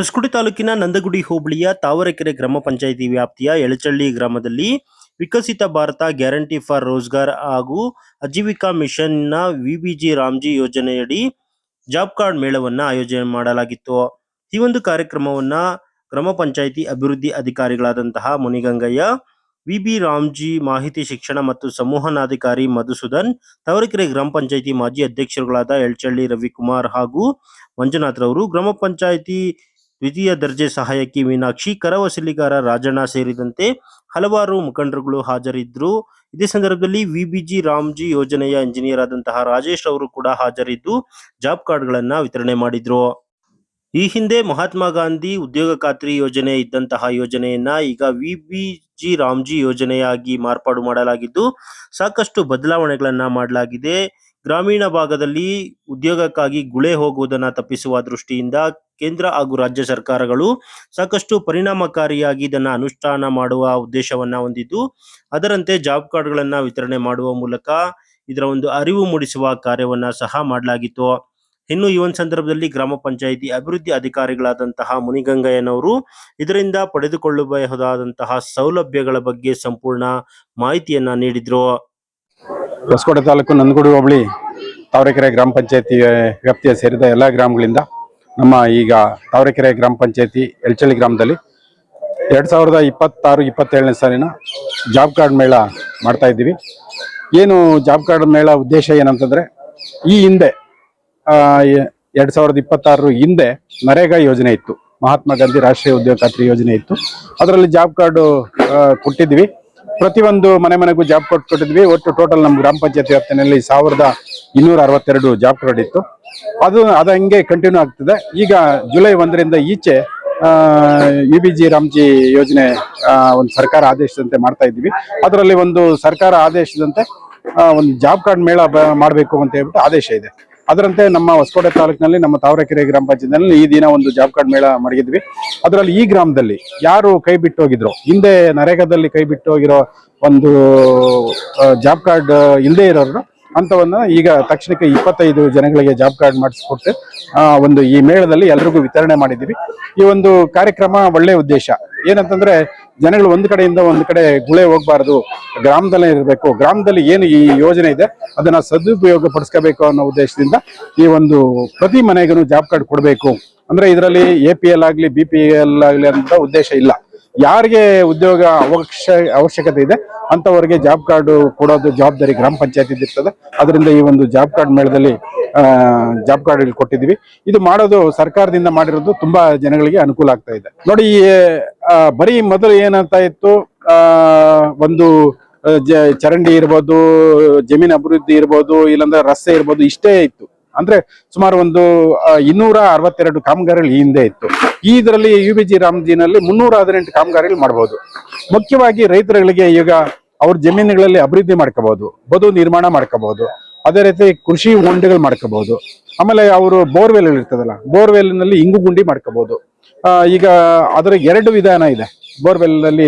ಹೊಸಕೋಟೆ ತಾಲೂಕಿನ ನಂದಗುಡಿ ಹೋಬಳಿಯ ತಾವರೆಕೆರೆ ಗ್ರಾಮ ಪಂಚಾಯಿತಿ ವ್ಯಾಪ್ತಿಯ ಎಳಚಳ್ಳಿ ಗ್ರಾಮದಲ್ಲಿ ವಿಕಸಿತ ಭಾರತ ಗ್ಯಾರಂಟಿ ಫಾರ್ ರೋಜ್ಗಾರ್ ಹಾಗೂ ಆಜೀವಿಕಾ ಮಿಷನ್ನ ವಿಬಿಜಿ ರಾಮ್ಜಿ ಯೋಜನೆಯಡಿ ಜಾಬ್ ಕಾರ್ಡ್ ಮೇಳವನ್ನು ಆಯೋಜನೆ ಮಾಡಲಾಗಿತ್ತು. ಈ ಒಂದು ಕಾರ್ಯಕ್ರಮವನ್ನ ಗ್ರಾಮ ಪಂಚಾಯಿತಿ ಅಭಿವೃದ್ಧಿ ಅಧಿಕಾರಿಗಳಾದಂತಹ ಮುನಿಗಂಗಯ್ಯ, ವಿಬಿ ರಾಮ್ಜಿ ಮಾಹಿತಿ ಶಿಕ್ಷಣ ಮತ್ತು ಸಂವಹನಾಧಿಕಾರಿ ಮಧುಸೂದನ್, ತಾವರೆಕೆರೆ ಗ್ರಾಮ ಪಂಚಾಯಿತಿ ಮಾಜಿ ಅಧ್ಯಕ್ಷರುಗಳಾದ ಎಳಚಳ್ಳಿ ರವಿಕುಮಾರ್ ಹಾಗೂ ಮಂಜುನಾಥ್ ರವರು, ಗ್ರಾಮ ಪಂಚಾಯಿತಿ ದ್ವಿತೀಯ ದರ್ಜೆ ಸಹಾಯಕಿ ಮೀನಾಕ್ಷಿ, ಕರ ವಸೂಲಿಗಾರ ರಾಜಣ್ಣ ಸೇರಿದಂತೆ ಹಲವಾರು ಮುಖಂಡರುಗಳು ಹಾಜರಿದ್ದರು. ಇದೇ ಸಂದರ್ಭದಲ್ಲಿ ವಿಬಿಜಿ ರಾಮ್ಜಿ ಯೋಜನೆಯ ಇಂಜಿನಿಯರ್ ಆದಂತಹ ರಾಜೇಶ್ ಅವರು ಕೂಡ ಹಾಜರಿದ್ದು ಜಾಬ್ ಕಾರ್ಡ್ಗಳನ್ನು ವಿತರಣೆ ಮಾಡಿದ್ರು. ಈ ಹಿಂದೆ ಮಹಾತ್ಮ ಗಾಂಧಿ ಉದ್ಯೋಗ ಖಾತ್ರಿ ಯೋಜನೆ ಇದ್ದಂತಹ ಯೋಜನೆಯನ್ನ ಈಗ ವಿಬಿಜಿ ರಾಮ್ಜಿ ಯೋಜನೆಯಾಗಿ ಮಾರ್ಪಾಡು ಮಾಡಲಾಗಿದ್ದು ಸಾಕಷ್ಟು ಬದಲಾವಣೆಗಳನ್ನ ಮಾಡಲಾಗಿದೆ. ಗ್ರಾಮೀಣ ಭಾಗದಲ್ಲಿ ಉದ್ಯೋಗಕ್ಕಾಗಿ ಗುಳೆ ಹೋಗುವುದನ್ನು ತಪ್ಪಿಸುವ ದೃಷ್ಟಿಯಿಂದ ಕೇಂದ್ರ ಹಾಗೂ ರಾಜ್ಯ ಸರ್ಕಾರಗಳು ಸಾಕಷ್ಟು ಪರಿಣಾಮಕಾರಿಯಾಗಿ ಇದನ್ನು ಅನುಷ್ಠಾನ ಮಾಡುವ ಉದ್ದೇಶವನ್ನ ಹೊಂದಿದ್ದು, ಅದರಂತೆ ಜಾಬ್ ಕಾರ್ಡ್ಗಳನ್ನು ವಿತರಣೆ ಮಾಡುವ ಮೂಲಕ ಇದರ ಒಂದು ಅರಿವು ಮೂಡಿಸುವ ಕಾರ್ಯವನ್ನ ಸಹ ಮಾಡಲಾಗಿತ್ತು. ಇನ್ನು ಈ ಒಂದು ಸಂದರ್ಭದಲ್ಲಿ ಗ್ರಾಮ ಪಂಚಾಯಿತಿ ಅಭಿವೃದ್ಧಿ ಅಧಿಕಾರಿಗಳಾದಂತಹ ಮುನಿಗಂಗಯ್ಯನವರು ಇದರಿಂದ ಪಡೆದುಕೊಳ್ಳಬಹುದಾದಂತಹ ಸೌಲಭ್ಯಗಳ ಬಗ್ಗೆ ಸಂಪೂರ್ಣ ಮಾಹಿತಿಯನ್ನ ನೀಡಿದ್ರು. ಹೊಸಕೋಟೆ ತಾಲೂಕು ನಂದಗುಡಿ ಹೋಬಳಿ ತಾವರೆಕೆರೆ ಗ್ರಾಮ ಪಂಚಾಯತಿ ವ್ಯಾಪ್ತಿಯ ಸೇರಿದ ಎಲ್ಲ ಗ್ರಾಮಗಳಿಂದ ನಮ್ಮ ಈಗ ತಾವರೆಕೆರೆ ಗ್ರಾಮ ಪಂಚಾಯತಿ ಎಳಚಳ್ಳಿ ಗ್ರಾಮದಲ್ಲಿ 2026-27ನೇ ಸಾಲಿನ ಜಾಬ್ ಕಾರ್ಡ್ ಮೇಳ ಮಾಡ್ತಾ ಇದ್ದೀವಿ. ಏನು ಜಾಬ್ ಕಾರ್ಡ್ ಮೇಳ ಉದ್ದೇಶ ಏನಂತಂದ್ರೆ, ಈ ಹಿಂದೆ 2026 ಹಿಂದೆ ನರೇಗಾ ಯೋಜನೆ ಇತ್ತು, ಮಹಾತ್ಮ ಗಾಂಧಿ ರಾಷ್ಟ್ರೀಯ ಉದ್ಯೋಗ ಖಾತ್ರಿ ಯೋಜನೆ ಇತ್ತು. ಅದರಲ್ಲಿ ಜಾಬ್ ಕಾರ್ಡ್ ಕೊಟ್ಟಿದ್ವಿ. ಪ್ರತಿಯೊಂದು ಮನೆಗೂ ಜಾಬ್ ಕಾರ್ಡ್ ಕೊಟ್ಟಿದ್ವಿ. ಒಟ್ಟು ಟೋಟಲ್ ನಮ್ಮ ಗ್ರಾಮ ಪಂಚಾಯತಿ ವ್ಯಾಪ್ತಿನಲ್ಲಿ 1262 ಜಾಬ್ ಕಾರ್ಡ್ ಇತ್ತು. ಅದು ಹಂಗೆ ಕಂಟಿನ್ಯೂ ಆಗ್ತದೆ. ಈಗ ಜುಲೈ 1ರಿಂದ ಈಚೆ ವಿಬಿಜಿ ರಾಮ್ಜಿ ಯೋಜನೆ ಒಂದು ಸರ್ಕಾರ ಆದೇಶದಂತೆ ಮಾಡ್ತಾ ಇದ್ವಿ. ಅದರಲ್ಲಿ ಒಂದು ಸರ್ಕಾರ ಆದೇಶದಂತೆ ಒಂದು ಜಾಬ್ ಕಾರ್ಡ್ ಮೇಳ ಮಾಡಬೇಕು ಅಂತ ಹೇಳ್ಬಿಟ್ಟು ಆದೇಶ ಇದೆ. ಅದರಂತೆ ನಮ್ಮ ಹೊಸಕೋಟೆ ತಾಲೂಕಿನಲ್ಲಿ ನಮ್ಮ ತಾವರೆಕೆರೆ ಗ್ರಾಮ ಪಂಚಾಯತ್ನಲ್ಲಿ ಈ ದಿನ ಒಂದು ಜಾಬ್ ಕಾರ್ಡ್ ಮೇಳ ಮಾಡಿದ್ವಿ. ಅದರಲ್ಲಿ ಈ ಗ್ರಾಮದಲ್ಲಿ ಯಾರು ಕೈ ಬಿಟ್ಟು ಹೋಗಿದ್ರು, ಹಿಂದೆ ನರೇಗಾದಲ್ಲಿ ಕೈ ಬಿಟ್ಟು ಹೋಗಿರೋ ಒಂದು ಜಾಬ್ ಕಾರ್ಡ್ ಇಲ್ಲದೆ ಇರೋರು ಅಂತವನ್ನ ಈಗ ತಕ್ಷಣಕ್ಕೆ 25 ಜನಗಳಿಗೆ ಜಾಬ್ ಕಾರ್ಡ್ ಮಾಡಿಸ್ಕೊಟ್ಟು ಒಂದು ಈ ಮೇಳದಲ್ಲಿ ಎಲ್ರಿಗೂ ವಿತರಣೆ ಮಾಡಿದ್ದೀವಿ. ಈ ಒಂದು ಕಾರ್ಯಕ್ರಮ ಒಳ್ಳೆ ಉದ್ದೇಶ ಏನಂತಂದ್ರೆ, ಜನಗಳು ಒಂದು ಕಡೆಯಿಂದ ಒಂದು ಕಡೆ ಗುಳೆ ಹೋಗ್ಬಾರ್ದು, ಗ್ರಾಮದಲ್ಲೇ ಇರಬೇಕು, ಗ್ರಾಮದಲ್ಲಿ ಏನು ಈ ಯೋಜನೆ ಇದೆ ಅದನ್ನ ಸದುಪಯೋಗ ಪಡಿಸ್ಕೋಬೇಕು ಅನ್ನೋ ಉದ್ದೇಶದಿಂದ ಈ ಒಂದು ಪ್ರತಿ ಮನೆಗೂ ಜಾಬ್ ಕಾರ್ಡ್ ಕೊಡಬೇಕು. ಅಂದ್ರೆ ಇದರಲ್ಲಿ APL ಆಗ್ಲಿ BPL ಆಗ್ಲಿ ಅಂತ ಉದ್ದೇಶ ಇಲ್ಲ. ಯಾರಿಗೆ ಉದ್ಯೋಗ ಅವಶ್ಯಕತೆ ಇದೆ ಅಂತವರಿಗೆ ಜಾಬ್ ಕಾರ್ಡ್ ಕೊಡೋದು ಜವಾಬ್ದಾರಿ ಗ್ರಾಮ ಪಂಚಾಯತಿ ಇರ್ತದೆ. ಅದರಿಂದ ಈ ಒಂದು ಜಾಬ್ ಕಾರ್ಡ್ ಮೇಳದಲ್ಲಿ ಜಾಬ್ ಕಾರ್ಡ್ ಇಲ್ಲಿ ಕೊಟ್ಟಿದ್ದೀವಿ. ಇದು ಮಾಡೋದು ಸರ್ಕಾರದಿಂದ ಮಾಡಿರೋದು ತುಂಬಾ ಜನಗಳಿಗೆ ಅನುಕೂಲ ಆಗ್ತಾ ಇದೆ. ನೋಡಿ, ಬರೀ ಮೊದಲು ಏನಂತ ಇತ್ತು, ಒಂದು ಚರಂಡಿ ಇರ್ಬೋದು, ಜಮೀನು ಅಭಿವೃದ್ಧಿ ಇರ್ಬೋದು, ಇಲ್ಲಾಂದ್ರೆ ರಸ್ತೆ ಇರ್ಬೋದು, ಇಷ್ಟೇ ಇತ್ತು. ಅಂದ್ರೆ ಸುಮಾರು ಒಂದು 262 ಕಾಮಗಾರಿಗಳು ಈ ಹಿಂದೆ ಇತ್ತು. ಇದರಲ್ಲಿ ವಿಬಿಜಿ ರಾಮ್ಜಿನಲ್ಲಿ 318 ಕಾಮಗಾರಿಗಳು ಮಾಡಬಹುದು. ಮುಖ್ಯವಾಗಿ ರೈತರುಗಳಿಗೆ ಈಗ ಅವ್ರ ಜಮೀನುಗಳಲ್ಲಿ ಅಭಿವೃದ್ಧಿ ಮಾಡ್ಕೋಬಹುದು, ಬದು ನಿರ್ಮಾಣ ಮಾಡ್ಕೋಬಹುದು, ಅದೇ ರೀತಿ ಕೃಷಿ ಹೊಂಡಗಳು ಮಾಡ್ಕೋಬಹುದು. ಆಮೇಲೆ ಅವರು ಬೋರ್ವೆಲ್ ಇರ್ತದಲ್ಲ, ಬೋರ್ವೆಲ್ ನಲ್ಲಿ ಇಂಗು ಗುಂಡಿ ಮಾಡ್ಕೋಬಹುದು. ಈಗ ಅದರ 2 ವಿಧಾನ ಇದೆ. ಬೋರ್ವೆಲ್ ನಲ್ಲಿ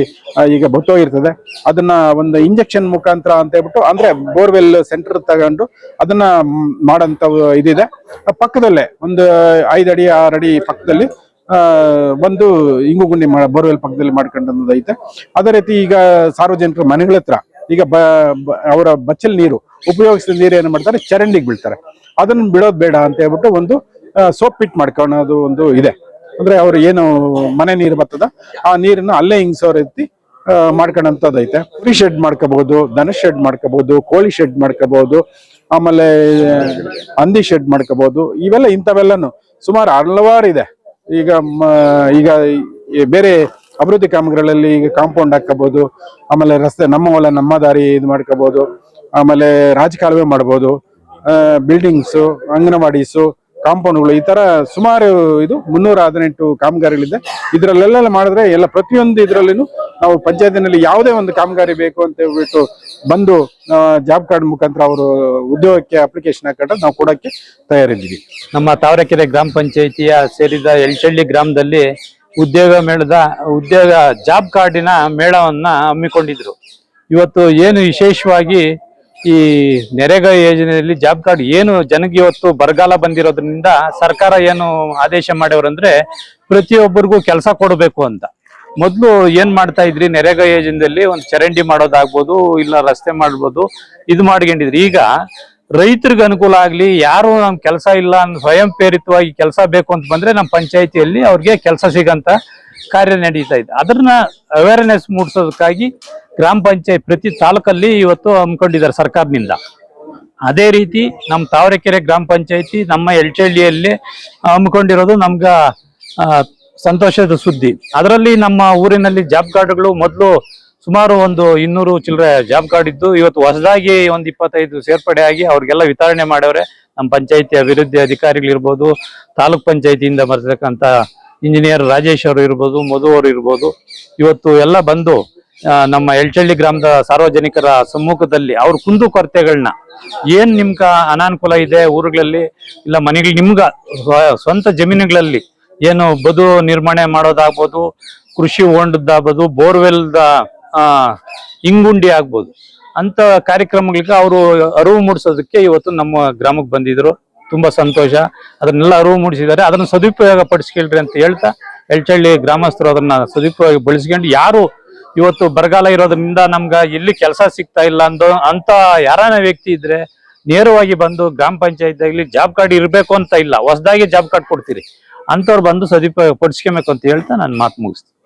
ಈಗ ಬತ್ತೋಗಿರ್ತದೆ, ಅದನ್ನ ಒಂದು ಇಂಜೆಕ್ಷನ್ ಮುಖಾಂತರ ಅಂತ ಹೇಳ್ಬಿಟ್ಟು, ಅಂದ್ರೆ ಬೋರ್ವೆಲ್ ಸೆಂಟರ್ ತಗೊಂಡು ಅದನ್ನ ಮಾಡಂತ ಇದಿದೆ. ಪಕ್ಕದಲ್ಲೇ ಒಂದು 5 ಅಡಿ 6 ಅಡಿ ಪಕ್ಕದಲ್ಲಿ ಒಂದು ಇಂಗು ಗುಂಡಿ ಬೋರ್ವೆಲ್ ಪಕ್ಕದಲ್ಲಿ ಮಾಡ್ಕೊಂಡದ್ದು ಐತೆ. ಅದೇ ರೀತಿ ಈಗ ಸಾರ್ವಜನಿಕರ ಮನೆಗಳ ಹತ್ರ ಈಗ ಅವರ ಬಚ್ಚಲ್ ನೀರು ಉಪಯೋಗಿಸಿದ ನೀರು ಏನ್ ಮಾಡ್ತಾರೆ, ಚರಂಡಿಗೆ ಬೀಳ್ತಾರೆ. ಅದನ್ನ ಬಿಡೋದು ಬೇಡ ಅಂತ ಹೇಳ್ಬಿಟ್ಟು ಒಂದು ಸೋಪ್ ಪಿಟ್ ಮಾಡ್ಕೊಳ್ಳೋದು ಒಂದು ಇದೆ. ಅಂದ್ರೆ ಅವ್ರು ಏನು ಮನೆ ನೀರು ಬರ್ತದ ಆ ನೀರನ್ನ ಅಲ್ಲೇ ಹಿಂಗ್ಸೋ ರೀತಿ ಮಾಡ್ಕೊಂಡಂತದೈತೆ. ಕುರಿ ಶೆಡ್ ಮಾಡ್ಕೋಬಹುದು, ದನ ಶೆಡ್ ಮಾಡ್ಕೋಬಹುದು, ಕೋಳಿ ಶೆಡ್ ಮಾಡ್ಕೋಬಹುದು, ಆಮೇಲೆ ಹಂದಿ ಶೆಡ್ ಮಾಡ್ಕೋಬಹುದು. ಇವೆಲ್ಲ ಇಂಥವೆಲ್ಲನು ಸುಮಾರು ಹಲವಾರು ಇದೆ. ಈಗ ಬೇರೆ ಅಭಿವೃದ್ಧಿ ಕಾಮಗಾರಿಗಳಲ್ಲಿ ಈಗ ಕಾಂಪೌಂಡ್ ಹಾಕಬಹುದು, ಆಮೇಲೆ ರಸ್ತೆ ನಮ್ಮ ಹೊಲ ನಮ್ಮ ದಾರಿ ಇದು ಮಾಡ್ಕೋಬಹುದು, ಆಮೇಲೆ ರಾಜಕಾಲುವೆ ಮಾಡಬಹುದು, ಬಿಲ್ಡಿಂಗ್ಸು, ಅಂಗನವಾಡೀಸು, ಕಾಂಪೌಂಡ್ಗಳು, ಈ ತರ ಸುಮಾರು ಇದು 318 ಕಾಮಗಾರಿಗಳಿದೆ. ಇದ್ರಲ್ಲೆಲ್ಲ ಮಾಡಿದ್ರೆ ಎಲ್ಲ ಪ್ರತಿಯೊಂದು ಇದ್ರಲ್ಲಿನೂ ನಾವು ಪಂಚಾಯತಿನಲ್ಲಿ ಯಾವುದೇ ಒಂದು ಕಾಮಗಾರಿ ಬೇಕು ಅಂತ ಹೇಳ್ಬಿಟ್ಟು ಬಂದು ಜಾಬ್ ಕಾರ್ಡ್ ಮುಖಾಂತರ ಅವರು ಉದ್ಯೋಗಕ್ಕೆ ಅಪ್ಲಿಕೇಶನ್ ಹಾಕೊಂಡ್ರೆ ನಾವು ಕೊಡಕ್ಕೆ ತಯಾರಿದ್ದೀವಿ. ನಮ್ಮ ತಾವರೆಕೆರೆ ಗ್ರಾಮ ಪಂಚಾಯಿತಿಯ ಸೇರಿದ ಎಳಚಳ್ಳಿ ಗ್ರಾಮದಲ್ಲಿ ಉದ್ಯೋಗ ಜಾಬ್ ಕಾರ್ಡಿನ ಮೇಳವನ್ನ ಹಮ್ಮಿಕೊಂಡಿದ್ರು. ಇವತ್ತು ಏನು ವಿಶೇಷವಾಗಿ ಈ ನರೇಗಾ ಯೋಜನೆಯಲ್ಲಿ ಜಾಬ್ ಕಾರ್ಡ್ ಏನು ಜನಕ್ಕೆ ಇವತ್ತು ಬರಗಾಲ ಬಂದಿರೋದ್ರಿಂದ ಸರ್ಕಾರ ಏನು ಆದೇಶ ಮಾಡ್ಯವ್ರಂದ್ರೆ ಪ್ರತಿಯೊಬ್ಬರಿಗೂ ಕೆಲಸ ಕೊಡಬೇಕು ಅಂತ. ಮೊದಲು ಏನ್ ಮಾಡ್ತಾ ಇದ್ರಿ, ನರೇಗಾ ಯೋಜನೆಯಲ್ಲಿ ಒಂದು ಚರಂಡಿ ಮಾಡೋದಾಗ್ಬೋದು, ಇಲ್ಲ ರಸ್ತೆ ಮಾಡ್ಬೋದು, ಇದು ಮಾಡ್ಕೊಂಡಿದ್ರಿ. ಈಗ ರೈತರಿಗೆ ಅನುಕೂಲ ಆಗ್ಲಿ, ಯಾರು ನಮ್ ಕೆಲಸ ಇಲ್ಲ ಸ್ವಯಂ ಪ್ರೇರಿತವಾಗಿ ಕೆಲಸ ಬೇಕು ಅಂತ ಬಂದ್ರೆ ನಮ್ಮ ಪಂಚಾಯಿತಿಯಲ್ಲಿ ಅವ್ರಿಗೆ ಕೆಲಸ ಸಿಗಂತ ಕಾರ್ಯ ನಡೀತಾ ಇದೆ. ಅದನ್ನ ಅವೇರ್ನೆಸ್ ಮೂಡಿಸೋದಕ್ಕಾಗಿ ಗ್ರಾಮ ಪಂಚಾಯತ್ ಪ್ರತಿ ತಾಲೂಕಲ್ಲಿ ಇವತ್ತು ಹಮ್ಮಿಕೊಂಡಿದ್ದಾರೆ ಸರ್ಕಾರದಿಂದ. ಅದೇ ರೀತಿ ನಮ್ಮ ತಾವರೆಕೆರೆ ಗ್ರಾಮ ಪಂಚಾಯತಿ ನಮ್ಮ ಎಲ್ಚಳ್ಳಿಯಲ್ಲಿ ಹಮ್ಮಿಕೊಂಡಿರೋದು ನಮ್ಗ ಸಂತೋಷದ ಸುದ್ದಿ. ಅದರಲ್ಲಿ ನಮ್ಮ ಊರಿನಲ್ಲಿ ಜಾಬ್ ಕಾರ್ಡ್ಗಳು ಮೊದಲು ಸುಮಾರು ಒಂದು 200 ಚಿಲ್ಲರೆ ಜಾಬ್ ಕಾರ್ಡ್ ಇದ್ದು, ಇವತ್ತು ಹೊಸದಾಗಿ ಒಂದು 25 ಸೇರ್ಪಡೆ ಆಗಿ ಅವ್ರಿಗೆಲ್ಲ ವಿತರಣೆ ಮಾಡವ್ರೆ. ನಮ್ಮ ಪಂಚಾಯತಿ ಅಭಿವೃದ್ಧಿ ಅಧಿಕಾರಿಗಳಿರ್ಬೋದು, ತಾಲೂಕ್ ಪಂಚಾಯತಿಯಿಂದ ಬರ್ತಕ್ಕಂಥ ಇಂಜಿನಿಯರ್ ರಾಜೇಶ್ ಅವರು ಇರ್ಬೋದು, ಮಧು ಅವರು ಇರ್ಬೋದು, ಇವತ್ತು ಎಲ್ಲ ಬಂದು ನಮ್ಮ ಎಲ್ಚಳ್ಳಿ ಗ್ರಾಮದ ಸಾರ್ವಜನಿಕರ ಸಮ್ಮುಖದಲ್ಲಿ ಅವ್ರ ಕುಂದು ಕೊರತೆಗಳನ್ನ, ಏನ್ ನಿಮ್ಗ ಅನಾನುಕೂಲ ಇದೆ ಊರುಗಳಲ್ಲಿ, ಇಲ್ಲ ಮನೆಗಳು ನಿಮ್ಗ ಸ್ವಂತ ಜಮೀನುಗಳಲ್ಲಿ ಏನು ಬದು ನಿರ್ಮಾಣ ಮಾಡೋದಾಗ್ಬೋದು, ಕೃಷಿ ಹೊಂಡದ್ದಾಗ್ಬೋದು, ಬೋರ್ವೆಲ್ದ ಇಂಗುಂಡಿ ಆಗ್ಬೋದು, ಅಂತ ಕಾರ್ಯಕ್ರಮಗಳಿಗೆ ಅವರು ಅರಿವು ಮೂಡಿಸೋದಕ್ಕೆ ಇವತ್ತು ನಮ್ಮ ಗ್ರಾಮಕ್ಕೆ ಬಂದಿದ್ರು. ತುಂಬಾ ಸಂತೋಷ. ಅದನ್ನೆಲ್ಲ ಅರಿವು ಮೂಡಿಸಿದ್ದಾರೆ. ಅದನ್ನ ಸದುಪಯೋಗ ಪಡಿಸ್ಕೊಳ್ರಿ ಅಂತ ಹೇಳ್ತಾ ಎಲ್ಚಳ್ಳಿ ಗ್ರಾಮಸ್ಥರು ಅದನ್ನ ಸದುಪಯೋಗ ಬಳಸ್ಕೊಂಡು, ಯಾರು ಇವತ್ತು ಬರಗಾಲ ಇರೋದ್ರಿಂದ ನಮ್ಗ ಎಲ್ಲಿ ಕೆಲಸ ಸಿಗ್ತಾ ಇಲ್ಲ ಅಂತ ಯಾರಾನ ವ್ಯಕ್ತಿ ಇದ್ರೆ ನೇರವಾಗಿ ಬಂದು ಗ್ರಾಮ ಪಂಚಾಯತ್ ಆಗ್ಲಿ ಜಾಬ್ ಕಾರ್ಡ್ ಇರ್ಬೇಕು ಅಂತ ಇಲ್ಲ, ಹೊಸದಾಗಿ ಜಾಬ್ ಕಾರ್ಡ್ ಕೊಡ್ತೀರಿ ಅಂತವ್ರು ಬಂದು ಸದುಪಯೋಗ ಪಡಿಸ್ಕೊಬೇಕು ಅಂತ ಹೇಳ್ತಾ ನಾನು ಮಾತು ಮುಗಿಸ್ತೀನಿ.